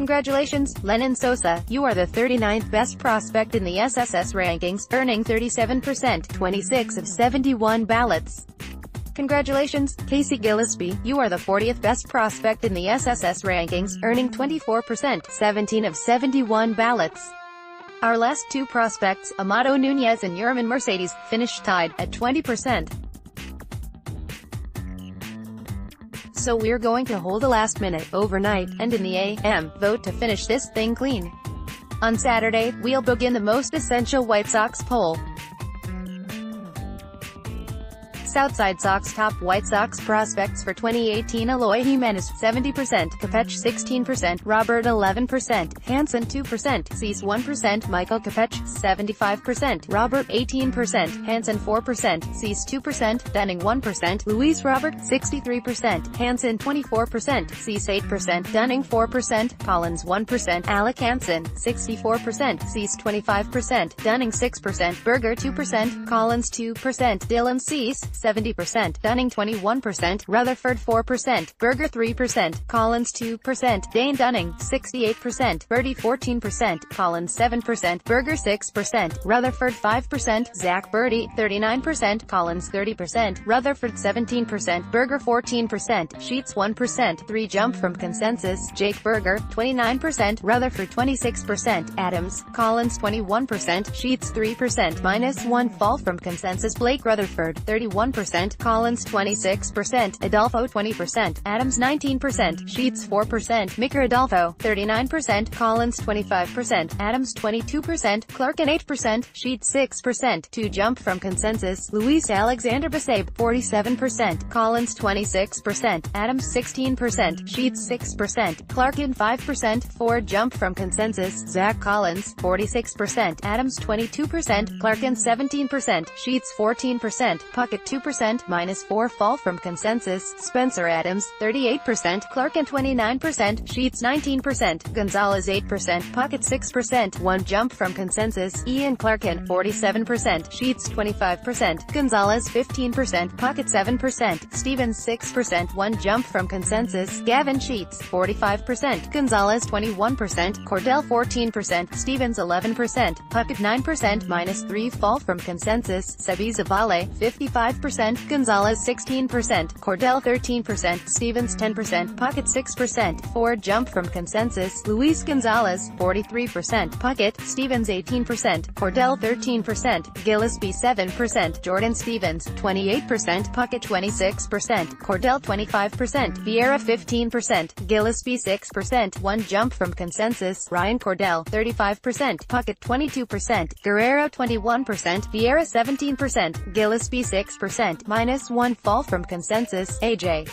Congratulations, Lenyn Sosa, you are the 39th best prospect in the SSS rankings, earning 37%, 26 of 71 ballots. Congratulations, Casey Gillaspie, you are the 40th best prospect in the SSS rankings, earning 24%, 17 of 71 ballots. Our last two prospects, Amado Nuñez and Yermin Mercedes, finished tied, at 20%. So we're going to hold a last-minute, overnight, end-in-the-a.m. vote to finish this thing clean. On Saturday, we'll begin the Most Essential White Sox poll. Southside Sox top White Sox prospects for 2018: Eloy Jimenez 70%, Capech 16%, Robert 11%, Hansen 2%, Cease 1%, Michael Capech 75%, Robert 18%, Hansen 4%, Cease 2%, Dunning 1%, Luis Robert 63%, Hansen 24%, Cease 8%, Dunning 4%, Collins 1%, Alec Hansen 64%, Cease 25%, Dunning 6%, Berger 2%, Collins 2%, Dylan Cease 70%, Dunning 21%, Rutherford 4%, Berger 3%, Collins 2%, Dane Dunning 68%, Birdie 14%, Collins 7%, Berger 6%, Rutherford 5%, Zach Birdie 39%, Collins 30%, Rutherford 17%, Berger 14%, Sheets 1%, 3 jump from consensus, Jake Berger 29%, Rutherford 26%, Adams, Collins 21%, Sheets 3%, -1 fall from consensus, Blake Rutherford 31%, Collins 26%, Adolfo 20%, Adams 19%, Sheets 4%, Micker Adolfo 39%, Collins 25%, Adams 22%, Clarkin 8%, Sheets 6%, 2 jump from consensus, Luis Alexander Basabe 47%, Collins 26%, Adams 16%, Sheets 6%, Clarkin 5%, 4 jump from consensus, Zach Collins 46%, Adams 22%, Clarkin 17%, Sheets 14%, Puckett 2%, -4 fall from consensus, Spencer Adams 38%, Clarkin 29%, Sheets 19%, Gonzalez 8%, Puckett 6%, 1 jump from consensus, Ian Clarkin 47%, Sheets 25%, Gonzalez 15%, Puckett 7%, Stevens 6%, 1 jump from consensus, Gavin Sheets 45%, Gonzalez 21%, Cordell 14%, Stevens 11%, Puckett 9%, -3 fall from consensus, Sebi Zavale 55%, Gonzalez 16%, Cordell 13%, Stevens 10%, Puckett 6%, 4 jump from consensus, Luis Gonzalez 43%, Puckett, Stevens 18%, Cordell 13%, Gillaspie 7%, Jordan Stevens 28%, Puckett 26%, Cordell 25%, Vieira 15%, Gillaspie 6%, 1 jump from consensus, Ryan Cordell 35%, Puckett 22%, Guerrero 21%, Vieira 17%, Gillaspie 6%, -1 fall from consensus, AJ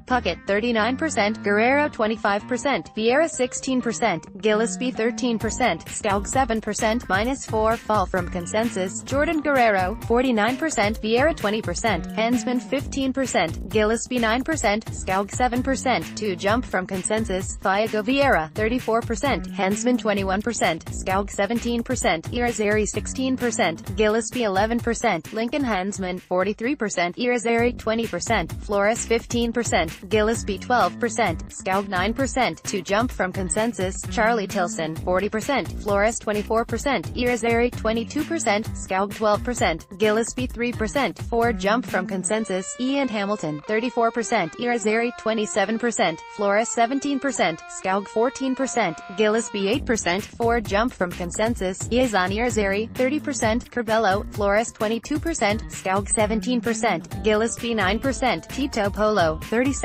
Puckett 39%, Guerrero 25%, Vieira 16%, Gillaspie 13%, Scoug 7%, -4 fall from consensus, Jordan Guerrero 49%, Vieira 20%, Hensman 15%, Gillaspie 9%, Scoug 7%, 2 jump from consensus, Fiago Vieira 34%, Hensman 21%, Scoug 17%, Irizarry 16%, Gillaspie 11%, Lincoln Hensman 43%, Irizarry 20%, Flores 15%, Gillaspie 12%, Scoug 9%, 2 jump from consensus, Charlie Tilson 40%, Flores 24%, Irizarry 22%, Scoug 12%, Gillaspie 3%, 4 jump from consensus, Ian Hamilton 34%, Irizarry 27%, Flores 17%, Scoug 14%, Gillaspie 8%, 4 jump from consensus, Iazan Irizarry 30%, Curbelo, Flores 22%, Scoug 17%, Gillaspie 9%, Tito Polo 37%,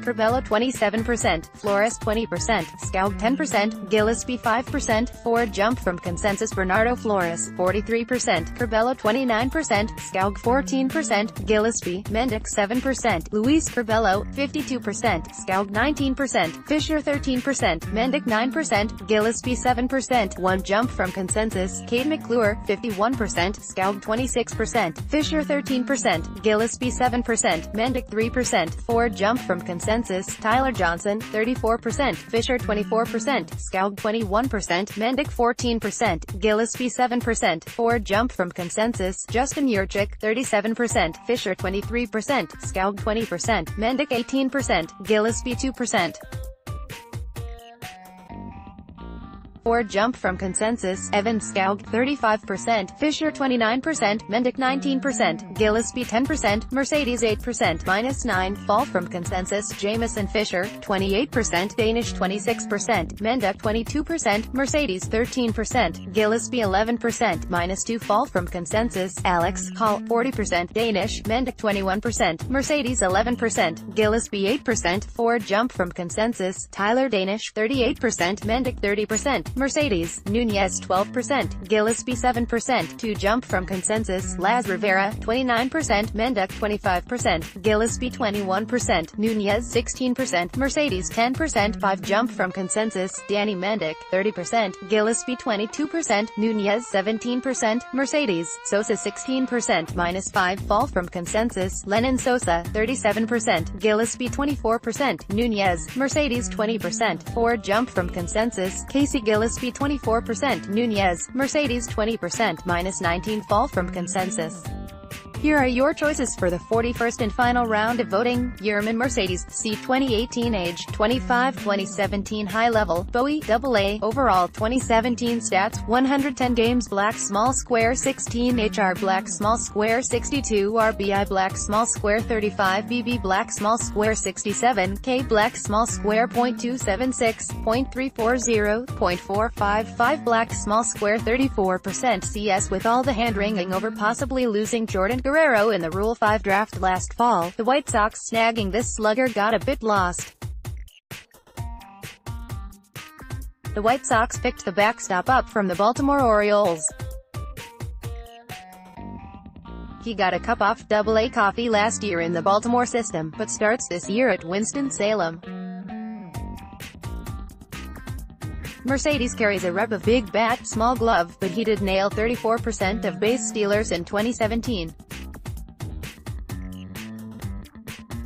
Curbelo 27%, Flores 20%, Scoug 10%, Gillaspie 5%, 4 jump from consensus, Bernardo Flores 43%, Curbelo 29%, Scoug 14%, Gillaspie, Mendick 7%, Luis Curbelo 52%, Scoug 19%, Fisher 13%, Mendick 9%, Gillaspie 7%, 1 jump from consensus, Cade McClure 51%, Scoug 26%, Fisher 13%, Gillaspie 7%, Mendick 3%, 4 jump jump from consensus, Tyler Johnson, 34%, Fisher 24%, Scoug 21%, Mendick 14%, Gillaspie 7%, 4 jump from consensus, Justin Yurchik, 37%, Fisher 23%, Scoug 20%, Mendick 18%, Gillaspie 2%. 4 jump from consensus, Evan Scoug, 35%, Fisher 29%, Mendick 19%, Gillaspie 10%, Mercedes 8%, -9, fall from consensus, Jamison Fisher, 28%, Danish 26%, Mendick 22%, Mercedes 13%, Gillaspie 11%, -2 fall from consensus, Alex Hall, 40%, Danish, Mendick 21%, Mercedes 11%, Gillaspie 8%, 4 jump from consensus, Tyler Danish, 38%, Mendick 30%, Mercedes, Nuñez 12%, Gillaspie 7%, 2 jump from consensus, Laz Rivera, 29%, Mendick 25%, Gillaspie 21%, Nuñez 16%, Mercedes 10%, 5 jump from consensus, Danny Mendick, 30%, Gillaspie 22%, Nuñez 17%, Mercedes, Sosa 16%, -5 fall from consensus, Lenyn Sosa, 37%, Gillaspie 24%, Nuñez, Mercedes 20%, 4 jump from consensus, Casey Gillaspie 24%, Nuñez, Mercedes 20%, -19 fall from consensus. Here are your choices for the 41st and final round of voting. Yermin Mercedes, C 2018 age, 25 2017 high level, Bowie, AA, overall 2017 stats, 110 games black small square 16 HR black small square 62 RBI black small square 35 BB black small square 67 K black small square .276, .340, .455 black small square 34% CS with all the hand-wringing over possibly losing Jordan Guerrero in the Rule 5 draft last fall. The White Sox snagging this slugger got a bit lost. The White Sox picked the backstop up from the Baltimore Orioles. He got a cup-off AA coffee last year in the Baltimore system, but starts this year at Winston-Salem. Mercedes carries a rep of big bat, small glove, but he did nail 34% of base stealers in 2017.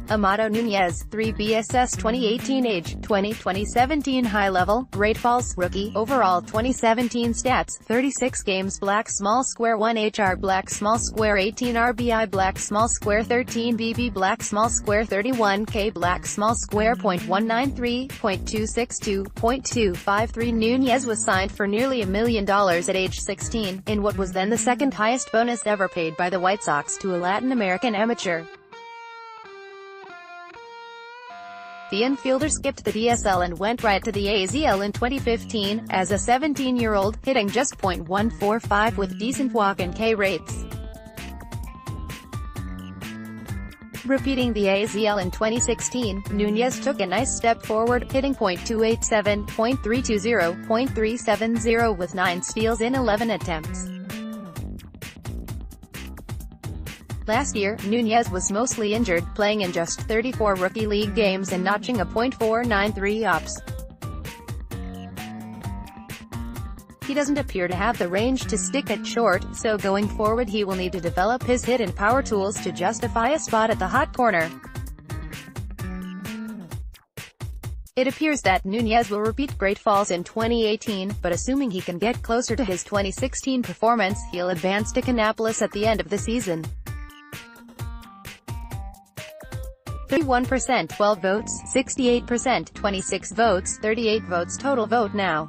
Amado Nuñez, 3 BSS 2018 age, 2017 high level, Great Falls, rookie, overall 2017 stats, 36 games black small square 1 HR black small square 18 RBI black small square 13 BB black small square 31 K black small square .193, .262, .253 Nuñez was signed for nearly $1 million at age 16, in what was then the second highest bonus ever paid by the White Sox to a Latin American amateur. The infielder skipped the DSL and went right to the AZL in 2015, as a 17-year-old, hitting just .145 with decent walk and K rates. Repeating the AZL in 2016, Nuñez took a nice step forward, hitting .287, .320, .370 with 9 steals in 11 attempts. Last year, Nuñez was mostly injured, playing in just 34 rookie league games and notching a .493 OPS. He doesn't appear to have the range to stick at short, so going forward he will need to develop his hit and power tools to justify a spot at the hot corner. It appears that Nuñez will repeat Great Falls in 2018, but assuming he can get closer to his 2016 performance, he'll advance to Kannapolis at the end of the season. 31%, 12 votes, 68%, 26 votes, 38 votes total. Vote now.